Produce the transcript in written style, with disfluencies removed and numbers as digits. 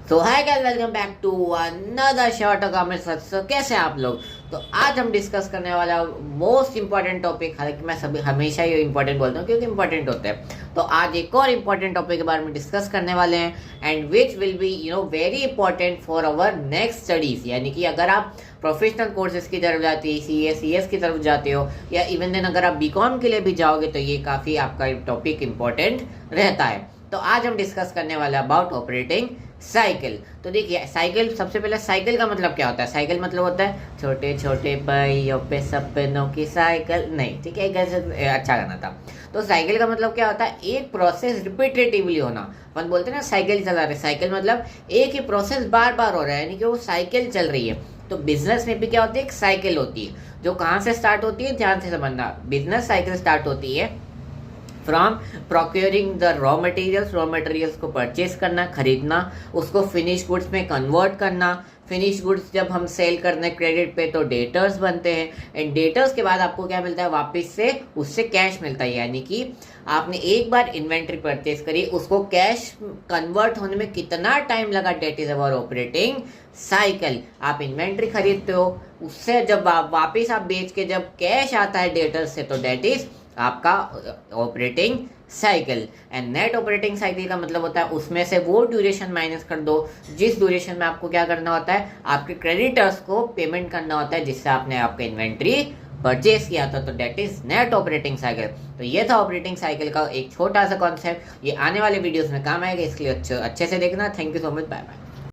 So hi guys, welcome back to another short comment. So कैसे हैं आप लोग? तो आज हम डिस्कस करने वाला मोस्ट इंपॉर्टेंट टॉपिक, हालांकि मैं सभी हमेशा ये इंपॉर्टेंट बोलता हूँ क्योंकि इंपॉर्टेंट होते हैं। तो आज एक और इम्पॉर्टेंट टॉपिक के बारे में डिस्कस करने वाले हैं and which will be very important for our next studies. यानी कि अगर आप प्रोफेशनल कोर्सेज की तरफ जाते हो, सी एस की तरफ जाते हो, या इवन देन अगर आप बीकॉम के लिए भी जाओगे तो ये काफ़ी आपका टॉपिक इंपॉर्टेंट रहता है। तो आज हम डिस्कस करने वाले अबाउट ऑपरेटिंग साइकिल। तो देखिए, साइकिल, सबसे पहले साइकिल का मतलब क्या होता है? साइकिल मतलब होता है छोटे छोटे पहियों पे सपनों की साइकिल। नहीं, ठीक है, एक अच्छा गाना था। तो साइकिल का मतलब क्या होता है? एक प्रोसेस रिपीटेटिवली होना। अपन बोलते हैं ना साइकिल चला रहे, साइकिल मतलब एक ही प्रोसेस बार बार हो रहा है, यानी कि वो साइकिल चल रही है। तो बिजनेस में भी क्या होती है? एक साइकिल होती है जो कहाँ से स्टार्ट होती है, ध्यान से समझना। बिजनेस साइकिल स्टार्ट होती है from procuring the raw materials को परचेज करना, खरीदना, उसको फिनिश गुड्स में कन्वर्ट करना। फिनिश गुड्स जब हम सेल करने क्रेडिट पे तो डेटर्स बनते हैं, एंड डेटर्स के बाद आपको क्या मिलता है? वापस से उससे कैश मिलता है। यानी कि आपने एक बार इन्वेंट्री परचेज करी, उसको कैश कन्वर्ट होने में कितना टाइम लगा, that is our operating cycle. आप इन्वेंट्री खरीदते हो, उससे जब आप वापस आप बेच के जब कैश आता है डेटर्स से, तो डेट इज आपका operating cycle. And net operating cycle का मतलब होता है उसमें से वो ड्यूरेशन माइनस कर दो जिस ड्यूरेशन में आपको क्या करना होता है? आपके क्रेडिटर्स को पेमेंट करना होता है जिससे आपने आपका इन्वेंट्री परचेज किया था। तो that is net operating cycle. तो ये था ऑपरेटिंग साइकिल का एक छोटा सा कॉन्सेप्ट। ये आने वाले वीडियोस में काम आएगा, इसके लिए अच्छे से देखना। Thank you so much, bye bye.